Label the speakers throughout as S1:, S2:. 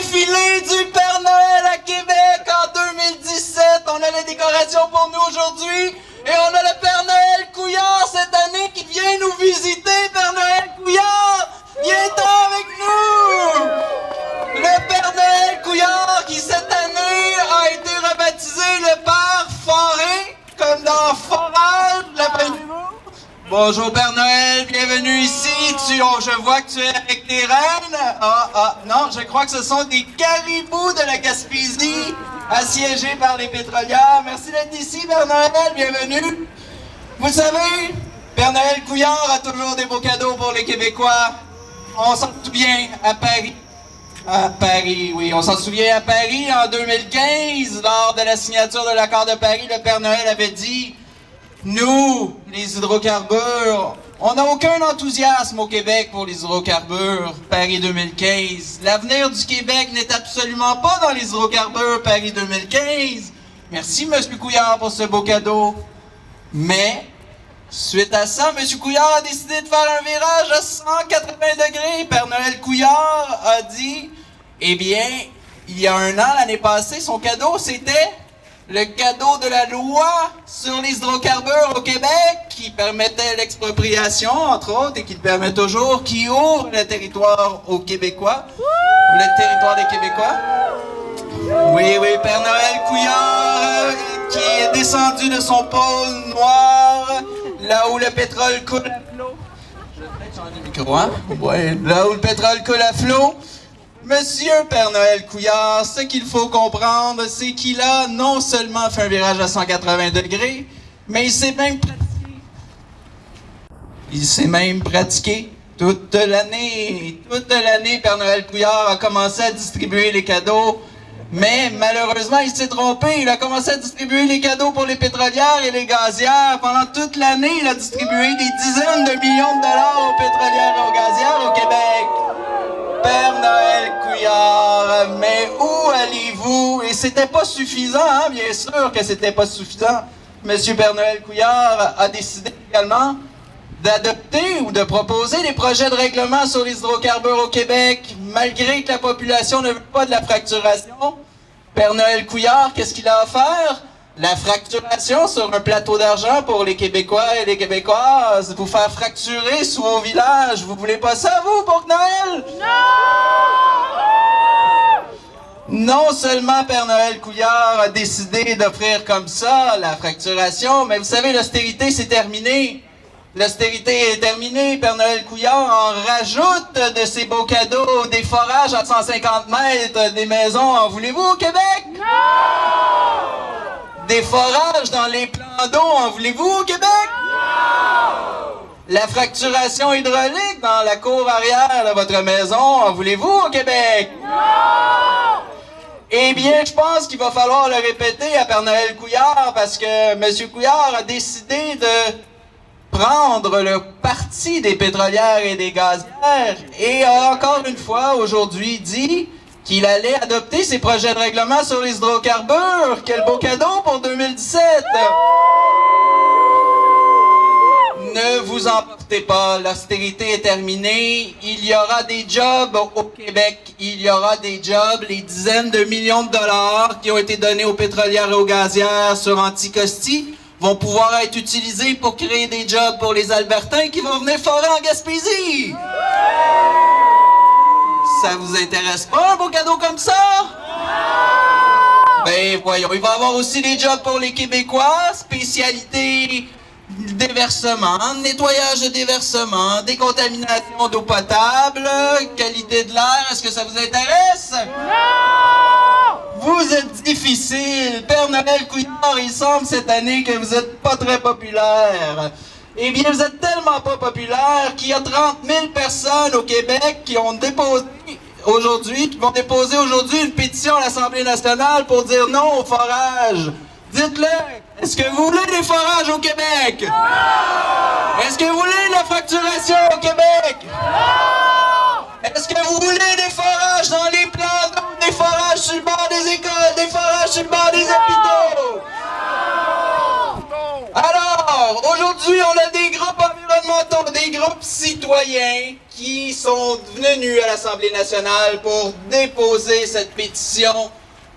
S1: défilé du Père Noël à Québec en 2017. On a les décorations pour nous aujourd'hui. Et on a le Père Noël Couillard cette année qui vient nous visiter. Père Noël Couillard, viens-t'en avec nous! Le Père Noël Couillard qui cette année a été rebaptisé le Père Forêt, comme dans Forage, l'appelez-vous? Bonjour Père Noël, bienvenue ici. Je vois que tu es avec tes reines. Non, je crois que ce sont des caribous de la Gaspésie, assiégés par les pétrolières. Merci d'être ici, Père Noël, bienvenue. Vous savez, Père Noël Couillard a toujours des beaux cadeaux pour les Québécois. On s'en souvient à Paris. À Paris, oui, on s'en souvient à Paris en 2015, lors de la signature de l'accord de Paris, le Père Noël avait dit: nous, les hydrocarbures, on n'a aucun enthousiasme au Québec pour les hydrocarbures, Paris 2015. L'avenir du Québec n'est absolument pas dans les hydrocarbures, Paris 2015. Merci, M. Couillard, pour ce beau cadeau. Mais, suite à ça, M. Couillard a décidé de faire un virage à 180 degrés. Père Noël Couillard a dit, eh bien, il y a un an, l'année passée, son cadeau, c'était le cadeau de la loi sur les hydrocarbures au Québec, qui permettait l'expropriation, entre autres, et qui le permet toujours, qui ouvre le territoire aux Québécois, le territoire des Québécois. Oui, Père Noël Couillard, qui est descendu de son pôle noir, là où le pétrole coule à flot. Je vais peut-être changer le micro, hein? Ouais, là où le pétrole coule à flot. Monsieur Père Noël Couillard, ce qu'il faut comprendre, c'est qu'il a non seulement fait un virage à 180 degrés, mais il s'est même pratiqué toute l'année. Toute l'année, Père Noël Couillard a commencé à distribuer les cadeaux, mais malheureusement, il s'est trompé. Il a commencé à distribuer les cadeaux pour les pétrolières et les gazières. Pendant toute l'année, il a distribué des dizaines de millions de dollars aux pétrolières et aux gazières au Québec. Père Noël Couillard, mais où allez-vous? Et c'était pas suffisant, hein? Bien sûr que c'était pas suffisant. Monsieur Père Noël Couillard a décidé également d'adopter ou de proposer des projets de règlement sur les hydrocarbures au Québec, malgré que la population ne veut pas de la fracturation. Père Noël Couillard, qu'est-ce qu'il a offert? La fracturation sur un plateau d'argent pour les Québécois et les Québécoises. Vous faire fracturer sous vos villages. Vous voulez pas ça, vous, pour Noël? Non seulement Père Noël Couillard a décidé d'offrir comme ça la fracturation, mais vous savez, l'austérité, c'est terminé. L'austérité est terminée. Père Noël Couillard en rajoute de ses beaux cadeaux, des forages à 150 mètres, des maisons. En voulez-vous au Québec? Des forages dans les plans d'eau, en voulez-vous au Québec? La fracturation hydraulique dans la cour arrière de votre maison, en voulez-vous au Québec? Eh bien, je pense qu'il va falloir le répéter à Père Noël Couillard, parce que M. Couillard a décidé de prendre le parti des pétrolières et des gazières, et a encore une fois aujourd'hui dit qu'il allait adopter ses projets de règlement sur les hydrocarbures. Quel beau cadeau pour 2017! Ne vous emportez pas, l'austérité est terminée. Il y aura des jobs au Québec. Il y aura des jobs, les dizaines de millions de dollars qui ont été donnés aux pétrolières et aux gazières sur Anticosti vont pouvoir être utilisés pour créer des jobs pour les Albertains qui vont venir forer en Gaspésie. Ça vous intéresse pas, un beau cadeau comme ça? Ben voyons, il va y avoir aussi des jobs pour les Québécois, spécialité déversement, nettoyage de déversement, décontamination d'eau potable, qualité de l'air, est-ce que ça vous intéresse? Vous êtes difficile. Père Noël Couillard, il semble cette année que vous êtes pas très populaire. Eh bien, vous êtes tellement pas populaire qu'il y a 30 000 personnes au Québec qui ont déposé aujourd'hui, qui vont déposer aujourd'hui une pétition à l'Assemblée nationale pour dire non au forage. Dites-le. Est-ce que vous voulez des forages au Québec? Non! Est-ce que vous voulez la fracturation au Québec? Non! Est-ce que vous voulez des forages dans les plans d'eau, des forages sur le bord des écoles, des forages sur le bord des hôpitaux? Alors, aujourd'hui, on a des groupes environnementaux, des groupes citoyens qui sont venus à l'Assemblée nationale pour déposer cette pétition.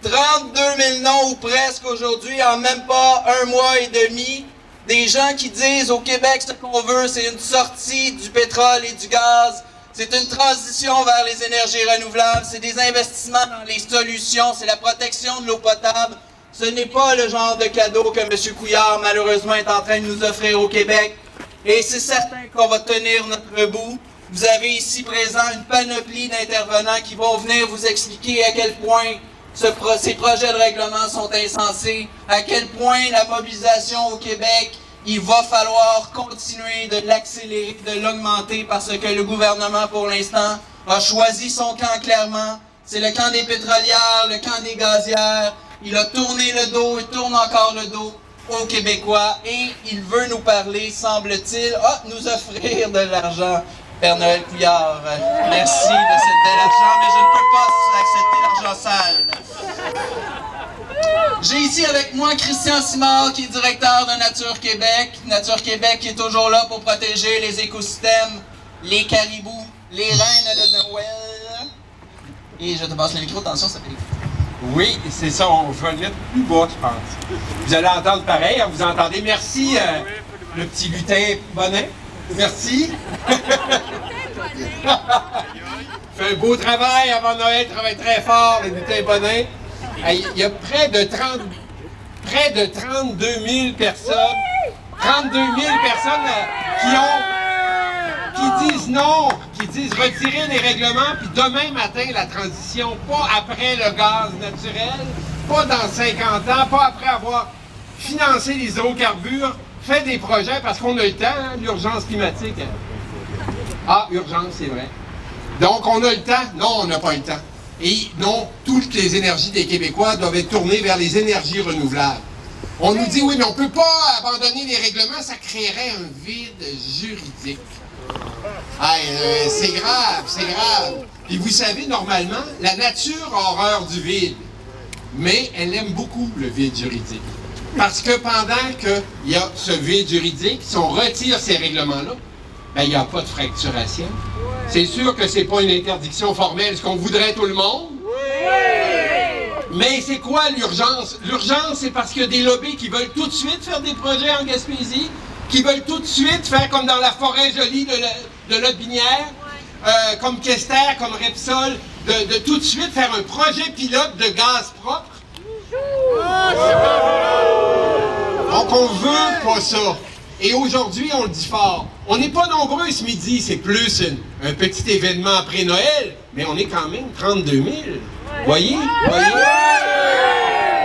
S1: 32 000 noms ou presque aujourd'hui, en même pas un mois et demi. Des gens qui disent au Québec ce qu'on veut, c'est une sortie du pétrole et du gaz. C'est une transition vers les énergies renouvelables. C'est des investissements dans les solutions. C'est la protection de l'eau potable. Ce n'est pas le genre de cadeau que M. Couillard, malheureusement, est en train de nous offrir au Québec. Et c'est certain qu'on va tenir notre bout. Vous avez ici présent une panoplie d'intervenants qui vont venir vous expliquer à quel point ces projets de règlement sont insensés, à quel point la mobilisation au Québec, il va falloir continuer de l'accélérer, de l'augmenter, parce que le gouvernement, pour l'instant, a choisi son camp clairement. C'est le camp des pétrolières, le camp des gazières. Il a tourné le dos, il tourne encore le dos aux Québécois et il veut nous parler, semble-t-il, nous offrir de l'argent. Père Noël Couillard, merci de cet bel argent, mais je ne peux pas accepter l'argent sale. J'ai ici avec moi Christian Simard, qui est directeur de Nature Québec. Nature Québec qui est toujours là pour protéger les écosystèmes, les caribous, les reines de Noël. Et je te passe le micro, attention, ça fait...
S2: Oui, c'est ça, on va le mettre plus bas, je pense. Vous allez entendre pareil, hein, vous entendez. Merci, le petit lutin Bonin. Merci. Fait un beau travail avant Noël, travaille très fort, le lutin Bonin. Il y a près de 32 000 personnes, 32 000 personnes qui disent non, qui disent retirer les règlements, puis demain matin, la transition, pas après le gaz naturel, pas dans 50 ans, pas après avoir financé les hydrocarbures, fait des projets, parce qu'on a le temps, hein, l'urgence climatique. Ah, urgence, c'est vrai. Donc, on a le temps? Non, on n'a pas le temps. Et non, toutes les énergies des Québécois doivent être tournées vers les énergies renouvelables. On nous dit, oui, mais on ne peut pas abandonner les règlements, ça créerait un vide juridique. C'est grave, c'est grave. Et vous savez, normalement, la nature a horreur du vide, mais elle aime beaucoup le vide juridique. Parce que pendant qu'il y a ce vide juridique, si on retire ces règlements-là, ben, il n'y a pas de fracturation. C'est sûr que c'est pas une interdiction formelle, ce qu'on voudrait tout le monde. Mais c'est quoi l'urgence? L'urgence, c'est parce qu'il y a des lobbies qui veulent tout de suite faire des projets en Gaspésie, qui veulent tout de suite faire comme dans la forêt jolie de Lotbinière, comme Kester, comme Repsol, de tout de suite faire un projet pilote de gaz propre. Donc on veut pas ça. Et aujourd'hui, on le dit fort. On n'est pas nombreux ce midi, c'est plus un petit événement après Noël, mais on est quand même 32 000. Voyez?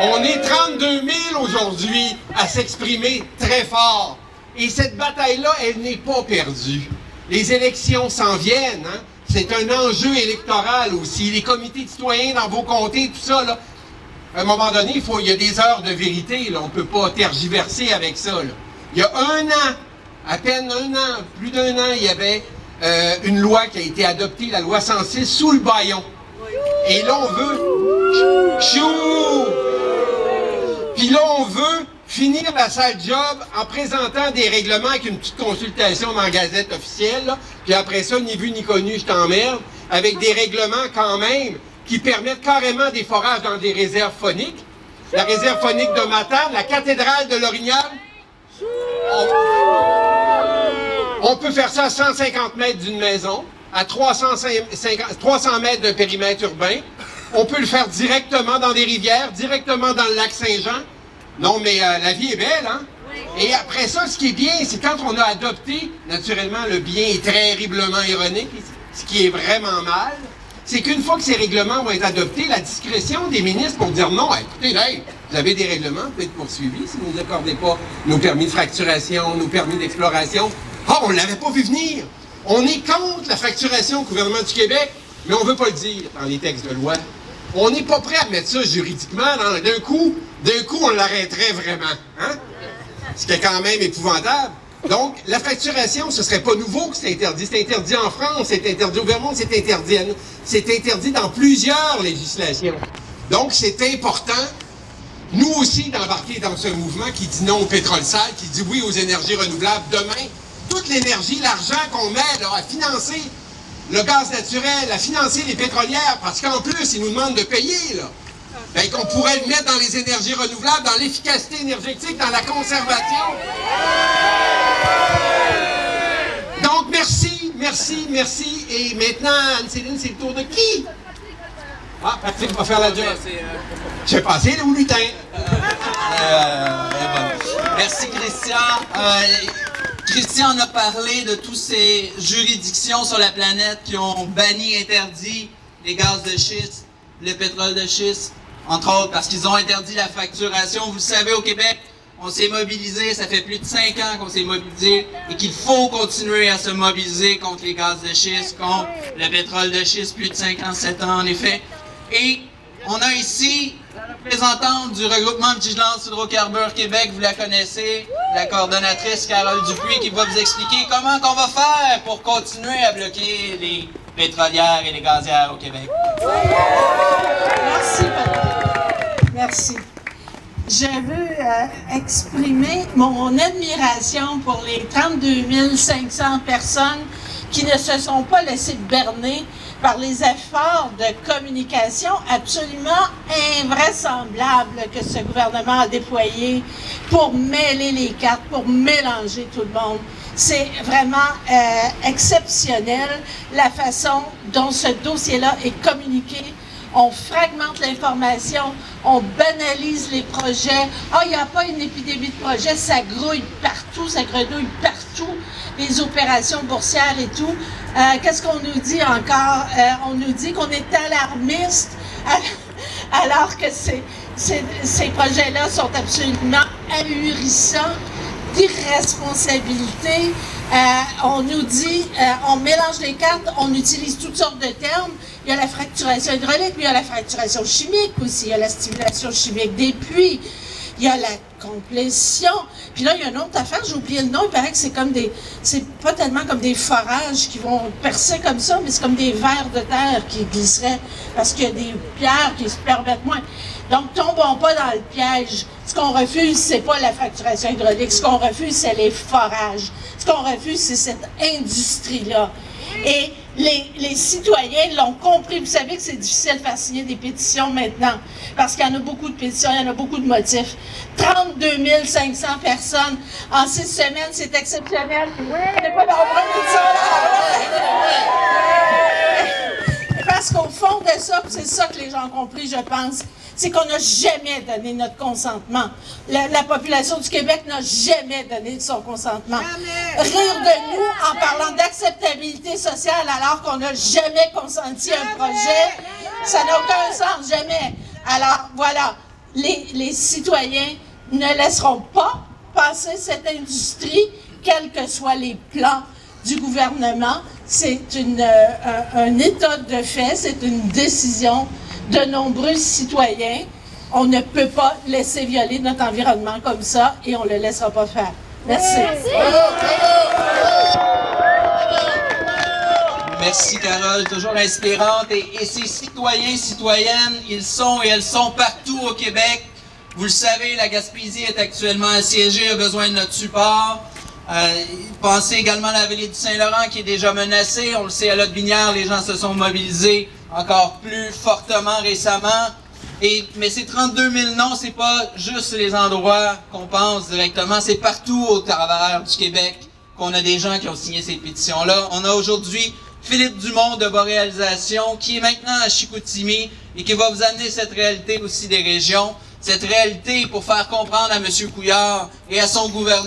S2: On est 32 000 aujourd'hui à s'exprimer très fort. Et cette bataille-là, elle n'est pas perdue. Les élections s'en viennent, hein? C'est un enjeu électoral aussi. Les comités de citoyens dans vos comtés, tout ça, là. À un moment donné, il y a des heures de vérité, là. On ne peut pas tergiverser avec ça, là. Il y a un an, à peine un an, plus d'un an, il y avait une loi qui a été adoptée, la loi 106, sous le bâillon. Et là, on veut... Puis là, on veut finir la sale job en présentant des règlements avec une petite consultation dans la Gazette officielle, là. Puis après ça, ni vu ni connu, je t'emmerde, avec des règlements quand même qui permettent carrément des forages dans des réserves phoniques. La réserve phonique de Matane, la cathédrale de l'Orignal. On peut faire ça à 150 mètres d'une maison, à 300 mètres d'un périmètre urbain. On peut le faire directement dans des rivières, directement dans le lac Saint-Jean. Non, mais la vie est belle, hein? Et après ça, ce qui est bien, c'est quand on a adopté, naturellement, le bien est terriblement ironique, ce qui est vraiment mal, c'est qu'une fois que ces règlements vont être adoptés, la discrétion des ministres pour dire non, écoutez, là, vous avez des règlements, vous pouvez être poursuivis si vous ne nous accordez pas nos permis de fracturation, nos permis d'exploration. Ah, on ne l'avait pas vu venir! On est contre la fracturation au gouvernement du Québec, mais on ne veut pas le dire dans les textes de loi. On n'est pas prêt à mettre ça juridiquement. D'un coup, on l'arrêterait vraiment. Hein? Ce qui est quand même épouvantable. Donc, la fracturation, ce ne serait pas nouveau que c'est interdit. C'est interdit en France, c'est interdit au Vermont, c'est interdit dans plusieurs législations. Donc, c'est important, nous aussi, d'embarquer dans ce mouvement qui dit non au pétrole sale, qui dit oui aux énergies renouvelables. Demain, toute l'énergie, l'argent qu'on met là, à financer le gaz naturel, à financer les pétrolières, parce qu'en plus, ils nous demandent de payer, là. Ben, qu'on pourrait le mettre dans les énergies renouvelables, dans l'efficacité énergétique, dans la conservation. Donc, merci, merci, merci. Et maintenant, Anne-Céline, c'est le tour de qui? Ah, Patrick va faire la job. J'ai passé le lutin.
S1: Merci, Christian. Christian en a parlé de toutes ces juridictions sur la planète qui ont banni, interdit les gaz de schiste, le pétrole de schiste, entre autres, parce qu'ils ont interdit la facturation. Vous le savez, au Québec, on s'est mobilisé, ça fait plus de 5 ans qu'on s'est mobilisé et qu'il faut continuer à se mobiliser contre les gaz de schiste, contre le pétrole de schiste, plus de 5 ans, 7 ans en effet. Et on a ici la représentante du regroupement de vigilance Hydrocarbures Québec, vous la connaissez, la coordonnatrice Carole Dupuis, qui va vous expliquer comment qu'on va faire pour continuer à bloquer les pétrolières et les gazières au Québec.
S3: Merci, Patrick. Merci. Je veux exprimer mon admiration pour les 32 500 personnes qui ne se sont pas laissées berner par les efforts de communication absolument invraisemblables que ce gouvernement a déployés pour mêler les cartes, pour mélanger tout le monde. C'est vraiment exceptionnel la façon dont ce dossier-là est communiqué. On fragmente l'information, on banalise les projets. Ah, il n'y a pas une épidémie de projets, ça grouille partout, ça grenouille partout, les opérations boursières et tout. Qu'est-ce qu'on nous dit encore? On nous dit qu'on est alarmiste, alors que ces projets-là sont absolument ahurissants, d'irresponsabilité. On nous dit, on mélange les cartes, on utilise toutes sortes de termes. Il y a la fracturation hydraulique, puis il y a la fracturation chimique aussi, il y a la stimulation chimique des puits, il y a la complétion. Puis là, il y a une autre affaire, j'ai oublié le nom, il paraît que c'est comme c'est pas tellement comme des forages qui vont percer comme ça, mais c'est comme des vers de terre qui glisseraient, parce qu'il y a des pierres qui se permettent moins. Donc, tombons pas dans le piège. Ce qu'on refuse, c'est pas la fracturation hydraulique. Ce qu'on refuse, c'est les forages. Ce qu'on refuse, c'est cette industrie-là. Et les citoyens l'ont compris. Vous savez que c'est difficile de faire signer des pétitions maintenant, parce qu'il y en a beaucoup de pétitions, il y en a beaucoup de motifs. 32 500 personnes en 6 semaines, c'est exceptionnel. On n'est pas nombreux de ça, parce qu'au fond de ça, c'est ça que les gens ont compris, je pense, c'est qu'on n'a jamais donné notre consentement. La population du Québec n'a jamais donné son consentement. Rire de nous en parlant d'acceptabilité sociale alors qu'on n'a jamais consenti un projet, ça n'a aucun sens, jamais. Alors voilà, les citoyens ne laisseront pas passer cette industrie, quels que soient les plans du gouvernement. C'est un état de fait, c'est une décision de nombreux citoyens. On ne peut pas laisser violer notre environnement comme ça et on ne le laissera pas faire. Merci.
S1: Merci, Carole, toujours inspirante. Et ces citoyens, citoyennes, ils sont et elles sont partout au Québec. Vous le savez, la Gaspésie est actuellement assiégée, a besoin de notre support. Pensez également à la vallée du Saint-Laurent qui est déjà menacée. On le sait, à Lotbinière, les gens se sont mobilisés encore plus fortement récemment. Mais ces 32 000 noms, c'est pas juste les endroits qu'on pense directement, c'est partout au travers du Québec qu'on a des gens qui ont signé ces pétitions-là. On a aujourd'hui Philippe Dumont de Boréalisation qui est maintenant à Chicoutimi et qui va vous amener cette réalité aussi des régions, cette réalité pour faire comprendre à M. Couillard et à son gouvernement